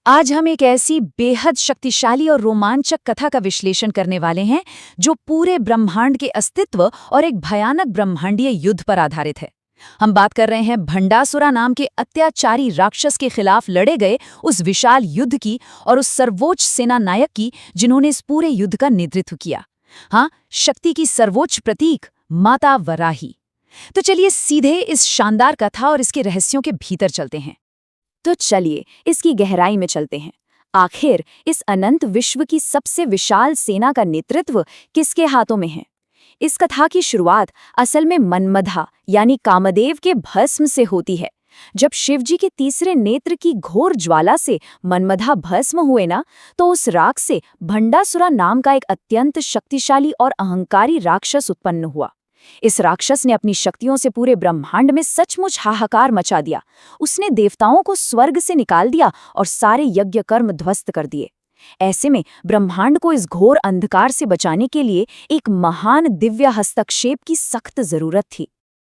आज हम एक ऐसी बेहद शक्तिशाली और रोमांचक कथा का विश्लेषण करने वाले हैं जो पूरे ब्रह्मांड के अस्तित्व और एक भयानक ब्रह्मांडीय युद्ध पर आधारित है। हम बात कर रहे हैं भंडासुरा नाम के अत्याचारी राक्षस के खिलाफ लड़े गए उस विशाल युद्ध की और उस सर्वोच्च सेना नायक की जिन्होंने इस पूरे युद्ध का नेतृत्व किया। हाँ, शक्ति की सर्वोच्च प्रतीक माता वराही। तो चलिए सीधे इस शानदार कथा और इसके रहस्यों के भीतर चलते हैं। तो चलिए इसकी गहराई में चलते हैं। आखिर इस अनंत विश्व की सबसे विशाल सेना का नेतृत्व किसके हाथों में है? इस कथा की शुरुआत असल में मनमधा यानी कामदेव के भस्म से होती है। जब शिवजी के तीसरे नेत्र की घोर ज्वाला से मनमधा भस्म हुए ना, तो उस राख से भंडासुरा नाम का एक अत्यंत शक्तिशाली और अहंकारी राक्षस उत्पन्न हुआ। इस राक्षस ने अपनी शक्तियों से पूरे ब्रह्मांड में सचमुच हाहाकार मचा दिया। उसने देवताओं को स्वर्ग से निकाल दिया और सारे यज्ञ कर्म ध्वस्त कर दिए। ऐसे में ब्रह्मांड को इस घोर अंधकार से बचाने के लिए एक महान दिव्य हस्तक्षेप की सख्त जरूरत थी।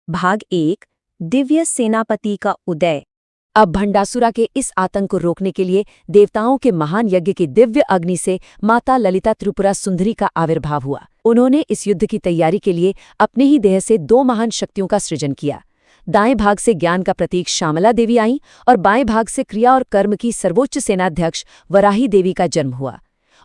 भाग 1 दिव्य सेनापति का उदय। अब भंडासुरा के इस आतंक को रोकने के लिए देवताओं के महान यज्ञ की दिव्य अग्नि से माता ललिता त्रिपुरा सुंदरी का आविर्भाव हुआ। उन्होंने इस युद्ध की तैयारी के लिए अपने ही देह से 2 महान शक्तियों का सृजन किया। दाएं भाग से ज्ञान का प्रतीक श्यामला देवी आईं और बाएं भाग से क्रिया और कर्म की सर्वोच्च सेनाध्यक्ष वराही देवी का जन्म हुआ।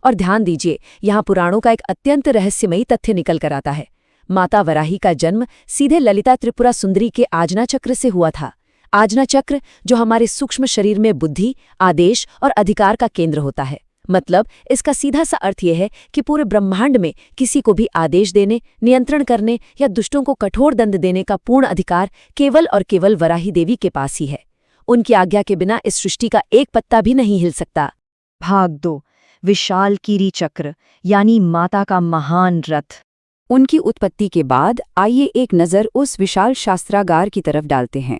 और ध्यान दीजिए, यहाँ पुराणों का एक अत्यंत रहस्यमयी तथ्य निकल कर आता है। माता वराही का जन्म सीधे ललिता त्रिपुरा सुंदरी के आजना चक्र से हुआ था। आजना चक्र जो हमारे सूक्ष्म शरीर में बुद्धि, आदेश और अधिकार का केंद्र होता है। मतलब इसका सीधा सा अर्थ यह है कि पूरे ब्रह्मांड में किसी को भी आदेश देने, नियंत्रण करने या दुष्टों को कठोर दंड देने का पूर्ण अधिकार केवल और केवल वराही देवी के पास ही है। उनकी आज्ञा के बिना इस सृष्टि का एक पत्ता भी नहीं हिल सकता। भाग 2 विशाल कीरी चक्र यानी माता का महान रथ। उनकी उत्पत्ति के बाद आइए एक नज़र उस विशाल शास्त्रागार की तरफ डालते हैं।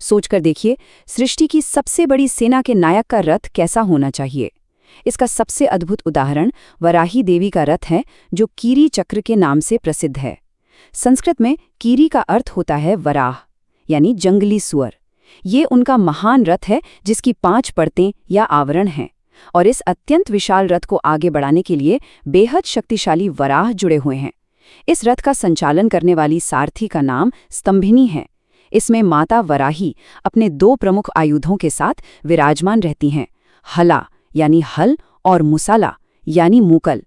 सोचकर देखिए, सृष्टि की सबसे बड़ी सेना के नायक का रथ कैसा होना चाहिए। इसका सबसे अद्भुत उदाहरण वराही देवी का रथ है, जो कीरी चक्र के नाम से प्रसिद्ध है। संस्कृत में कीरी का अर्थ होता है वराह, यानी जंगली सुअर। ये उनका महान रथ है जिसकी 5 परतें या आवरण हैं, और इस अत्यंत विशाल रथ को आगे बढ़ाने के लिए बेहद शक्तिशाली वराह जुड़े हुए हैं। इस रथ का संचालन करने वाली सारथी का नाम स्तंभिनी है। इसमें माता वराही अपने 2 प्रमुख आयुधों के साथ विराजमान रहती हैं, हला यानी हल और मुसाला यानी मूकल।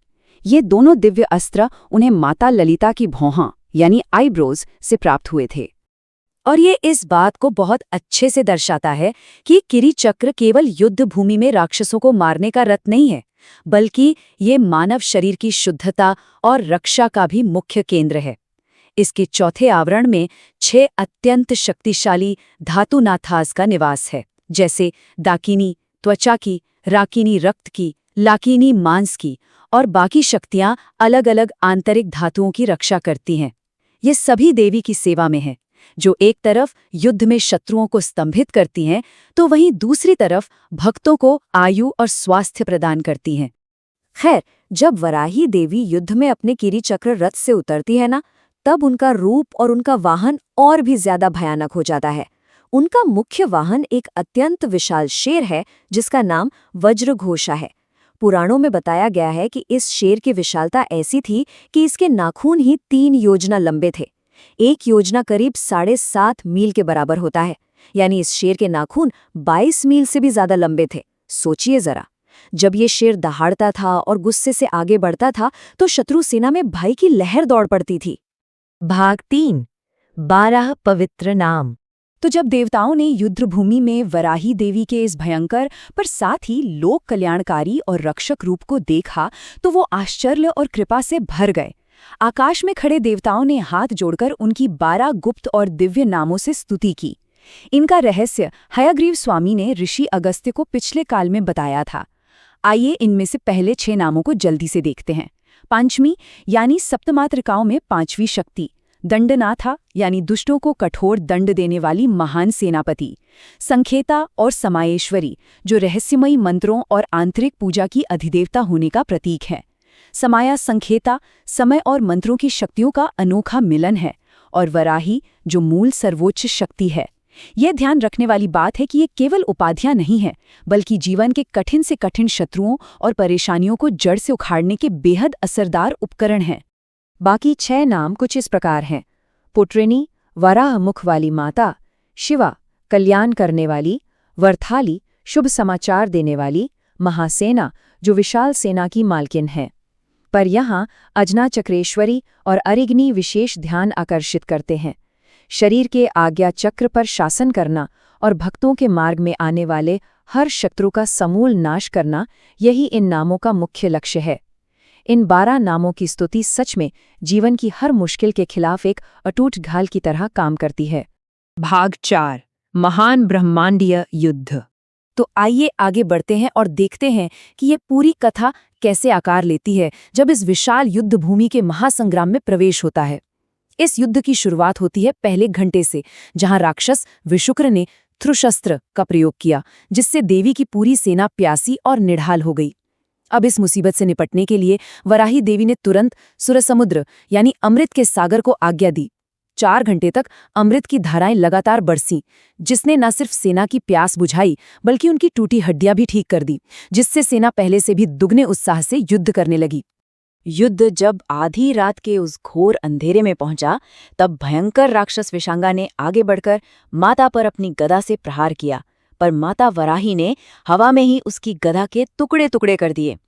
ये दोनों दिव्य अस्त्र उन्हें माता ललिता की भौहां यानी आईब्रोज से प्राप्त हुए थे। और ये इस बात को बहुत अच्छे से दर्शाता है कि कीरी चक्र केवल युद्ध भूमि में राक्षसों को मारने का रथ नहीं है, बल्कि ये मानव शरीर की शुद्धता और रक्षा का भी मुख्य केंद्र है। इसके चौथे आवरण में 6 अत्यंत शक्तिशाली धातु नाथास का निवास है, जैसे दाकिनी त्वचा की, राकिनी रक्त की, लाकिनी मांस की, और बाकी शक्तियां अलग अलग आंतरिक धातुओं की रक्षा करती हैं। ये सभी देवी की सेवा में है, जो एक तरफ युद्ध में शत्रुओं को स्तंभित करती हैं, तो वहीं दूसरी तरफ भक्तों को आयु और स्वास्थ्य प्रदान करती हैं। खैर, जब वराही देवी युद्ध में अपने कीरी चक्र रथ से उतरती है ना, तब उनका रूप और उनका वाहन और भी ज्यादा भयानक हो जाता है। उनका मुख्य वाहन एक अत्यंत विशाल शेर है जिसका नाम वज्रघोषा है। पुराणों में बताया गया है कि इस शेर की विशालता ऐसी थी कि इसके नाखून ही 3 योजना लंबे थे। एक योजना करीब 7.5 मील के बराबर होता है, यानी इस शेर के नाखून 22 मील से भी ज्यादा लंबे थे। सोचिए जरा, जब ये शेर दहाड़ता था और गुस्से से आगे बढ़ता था तो शत्रु सेना में भय की लहर दौड़ पड़ती थी। भाग 3 12 पवित्र नाम। तो जब देवताओं ने युद्ध भूमि में वराही देवी के इस भयंकर पर साथ ही लोक कल्याणकारी और रक्षक रूप को देखा, तो वो आश्चर्य और कृपा से भर गए। आकाश में खड़े देवताओं ने हाथ जोड़कर उनकी 12 गुप्त और दिव्य नामों से स्तुति की। इनका रहस्य हयग्रीव स्वामी ने ऋषि अगस्त्य को पिछले काल में बताया था। आइए इनमें से पहले 6 नामों को जल्दी से देखते हैं। पंचमी यानी सप्तमातृकाओं में 5वीं शक्ति, दंडनाथा यानी दुष्टों को कठोर दंड देने वाली महान सेनापति, संखेता और समायेश्वरी जो रहस्यमयी मंत्रों और आंतरिक पूजा की अधिदेवता होने का प्रतीक है। समाया संखेता समय और मंत्रों की शक्तियों का अनोखा मिलन है, और वराही जो मूल सर्वोच्च शक्ति है। यह ध्यान रखने वाली बात है कि ये केवल उपाधियां नहीं हैं, बल्कि जीवन के कठिन से कठिन शत्रुओं और परेशानियों को जड़ से उखाड़ने के बेहद असरदार उपकरण हैं। बाकी 6 नाम कुछ इस प्रकार हैं। पुत्रिणी, वराह मुख वाली माता, शिवा, कल्याण करने वाली, वरथाली, शुभ समाचार देने वाली, महासेना, जो विशाल सेना की मालकिन है। पर यहाँ अजना चक्रेश्वरी और अरिग्नी विशेष ध्यान आकर्षित करते हैं। शरीर के आज्ञा चक्र पर शासन करना और भक्तों के मार्ग में आने वाले हर शत्रु का समूल नाश करना, यही इन नामों का मुख्य लक्ष्य है। इन 12 नामों की स्तुति सच में जीवन की हर मुश्किल के खिलाफ एक अटूट ढाल की तरह काम करती है। भाग 4, महान ब्रह्मांडीय युद्ध। तो आइए आगे बढ़ते हैं और देखते हैं कि ये पूरी कथा कैसे आकार लेती है जब इस विशाल युद्ध भूमि के महासंग्राम में प्रवेश होता है। इस युद्ध की शुरुआत होती है पहले घंटे से, जहां राक्षस विशुक्र ने त्रुशस्त्र का प्रयोग किया, जिससे देवी की पूरी सेना प्यासी और निढाल हो गई। अब इस मुसीबत से निपटने के लिए वराही देवी ने तुरंत सुरसमुद्र यानी अमृत के सागर को आज्ञा दी। 4 घंटे तक अमृत की धाराएं लगातार बरसीं, जिसने न सिर्फ सेना की प्यास बुझाई बल्कि उनकी टूटी हड्डियां भी ठीक कर दी, जिससे सेना पहले से भी दुगने उत्साह से युद्ध करने लगी। युद्ध जब आधी रात के उस घोर अंधेरे में पहुंचा, तब भयंकर राक्षस विशांगा ने आगे बढ़कर माता पर अपनी गदा से प्रहार किया, पर माता वराही ने हवा में ही उसकी गदा के टुकड़े टुकड़े कर दिए।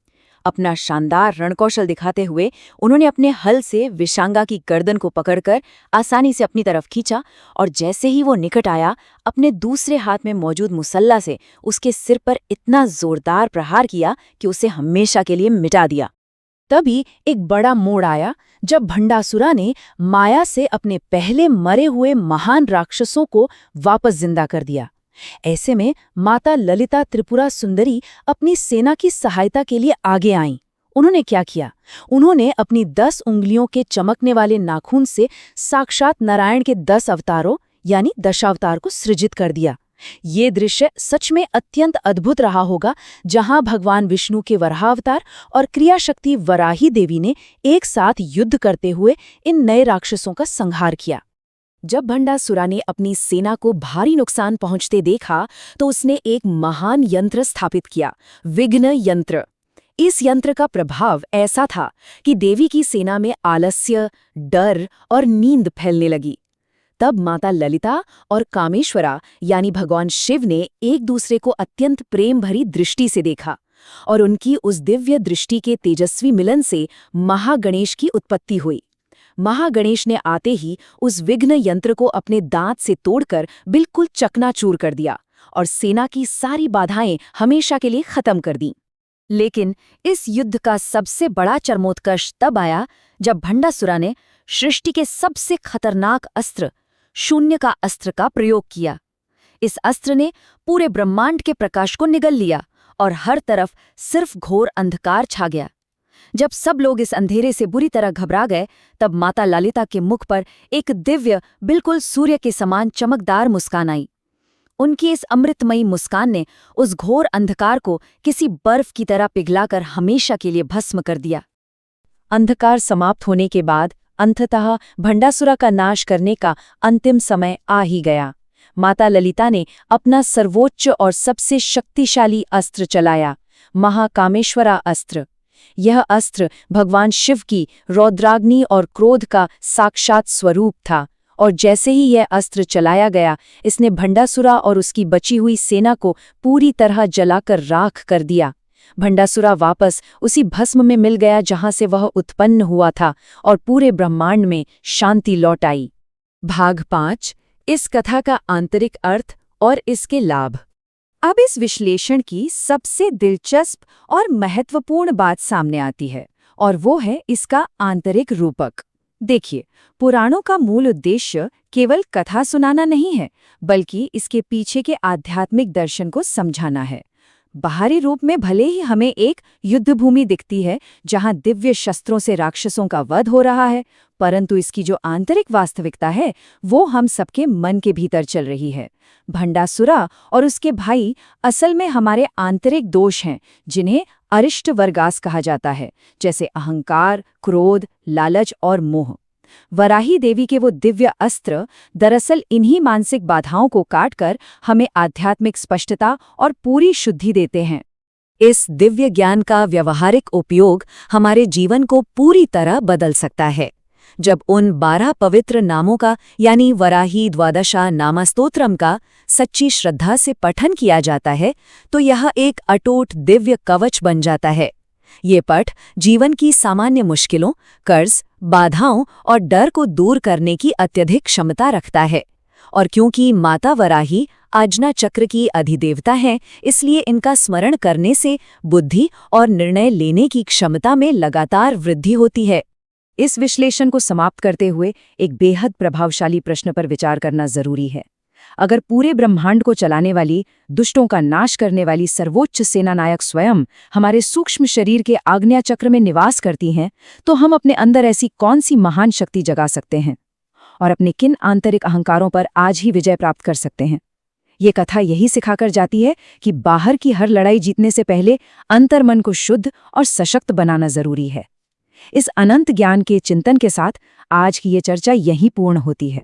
अपना शानदार रणकौशल दिखाते हुए उन्होंने अपने हल से विशांगा की गर्दन को पकड़कर आसानी से अपनी तरफ खींचा, और जैसे ही वो निकट आया, अपने दूसरे हाथ में मौजूद मुसल्ला से उसके सिर पर इतना जोरदार प्रहार किया कि उसे हमेशा के लिए मिटा दिया। तभी एक बड़ा मोड़ आया जब भंडासुरा ने माया से अपने पहले मरे हुए महान राक्षसों को वापस जिंदा कर दिया। ऐसे में माता ललिता त्रिपुरा सुंदरी अपनी सेना की सहायता के लिए आगे आईं। उन्होंने क्या किया? उन्होंने अपनी 10 उंगलियों के चमकने वाले नाखून से साक्षात नारायण के 10 अवतारों यानी दशावतार को सृजित कर दिया। ये दृश्य सच में अत्यंत अद्भुत रहा होगा, जहां भगवान विष्णु के वराहावतार और क्रियाशक्ति वराही देवी ने एक साथ युद्ध करते हुए इन नए राक्षसों का संहार किया। जब भंडासुरा ने अपनी सेना को भारी नुकसान पहुंचते देखा, तो उसने एक महान यंत्र स्थापित किया, विघ्न यंत्र। इस यंत्र का प्रभाव ऐसा था कि देवी की सेना में आलस्य, डर और नींद फैलने लगी। तब माता ललिता और कामेश्वरा यानी भगवान शिव ने एक दूसरे को अत्यंत प्रेम भरी दृष्टि से देखा, और उनकी उस दिव्य दृष्टि के तेजस्वी मिलन से महागणेश की उत्पत्ति हुई। महागणेश ने आते ही उस विघ्न यंत्र को अपने दांत से तोड़कर बिल्कुल चकनाचूर कर दिया और सेना की सारी बाधाएं हमेशा के लिए खत्म कर दी। लेकिन इस युद्ध का सबसे बड़ा चरमोत्कर्ष तब आया जब भंडासुरा ने सृष्टि के सबसे खतरनाक अस्त्र शून्य का अस्त्र का प्रयोग किया। इस अस्त्र ने पूरे ब्रह्मांड के प्रकाश को निगल लिया और हर तरफ सिर्फ घोर अंधकार छा गया। जब सब लोग इस अंधेरे से बुरी तरह घबरा गए, तब माता ललिता के मुख पर एक दिव्य, बिल्कुल सूर्य के समान चमकदार मुस्कान आई। उनकी इस अमृतमयी मुस्कान ने उस घोर अंधकार को किसी बर्फ की तरह पिघलाकर हमेशा के लिए भस्म कर दिया। अंधकार समाप्त होने के बाद अंततः भंडासुरा का नाश करने का अंतिम समय आ ही गया। माता ललिता ने अपना सर्वोच्च और सबसे शक्तिशाली अस्त्र चलाया, महाकामेश्वरा अस्त्र। यह अस्त्र भगवान शिव की रौद्राग्नि और क्रोध का साक्षात स्वरूप था, और जैसे ही यह अस्त्र चलाया गया, इसने भंडासुरा और उसकी बची हुई सेना को पूरी तरह जलाकर राख कर दिया। भंडासुरा वापस उसी भस्म में मिल गया जहां से वह उत्पन्न हुआ था, और पूरे ब्रह्मांड में शांति लौट आई। भाग 5, इस कथा का आंतरिक अर्थ और इसके लाभ। अब इस विश्लेषण की सबसे दिलचस्प और महत्वपूर्ण बात सामने आती है, और वो है इसका आंतरिक रूपक। देखिए, पुराणों का मूल उद्देश्य केवल कथा सुनाना नहीं है, बल्कि इसके पीछे के आध्यात्मिक दर्शन को समझाना है। बाहरी रूप में भले ही हमें एक युद्धभूमि दिखती है जहां दिव्य शस्त्रों से राक्षसों का वध हो रहा है, परंतु इसकी जो आंतरिक वास्तविकता है वो हम सबके मन के भीतर चल रही है। भंडासुरा और उसके भाई असल में हमारे आंतरिक दोष हैं, जिन्हें अरिष्ट वर्गास कहा जाता है, जैसे अहंकार, क्रोध, लालच और मोह। वराही देवी के वो दिव्य अस्त्र दरअसल इन्हीं मानसिक बाधाओं को काटकर हमें आध्यात्मिक स्पष्टता और पूरी शुद्धि देते हैं। इस दिव्य ज्ञान का व्यवहारिक उपयोग हमारे जीवन को पूरी तरह बदल सकता है। जब उन 12 पवित्र नामों का यानी वराही द्वादशा नामस्तोत्रम का सच्ची श्रद्धा से पठन किया जाता है तो यह एक अटूट दिव्य कवच बन जाता है। ये पठ जीवन की सामान्य मुश्किलों, कर्ज, बाधाओं और डर को दूर करने की अत्यधिक क्षमता रखता है। और क्योंकि माता वराही आज्ञा चक्र की अधिदेवता है, इसलिए इनका स्मरण करने से बुद्धि और निर्णय लेने की क्षमता में लगातार वृद्धि होती है। इस विश्लेषण को समाप्त करते हुए एक बेहद प्रभावशाली प्रश्न पर विचार करना जरूरी है। अगर पूरे ब्रह्मांड को चलाने वाली, दुष्टों का नाश करने वाली सर्वोच्च सेनानायक स्वयं हमारे सूक्ष्म शरीर के आज्ञा चक्र में निवास करती हैं, तो हम अपने अंदर ऐसी कौन सी महान शक्ति जगा सकते हैं और अपने किन आंतरिक अहंकारों पर आज ही विजय प्राप्त कर सकते हैं? ये कथा यही सिखाकर जाती है कि बाहर की हर लड़ाई जीतने से पहले अंतर्मन को शुद्ध और सशक्त बनाना जरूरी है। इस अनंत ज्ञान के चिंतन के साथ आज की ये चर्चा यहीं पूर्ण होती है।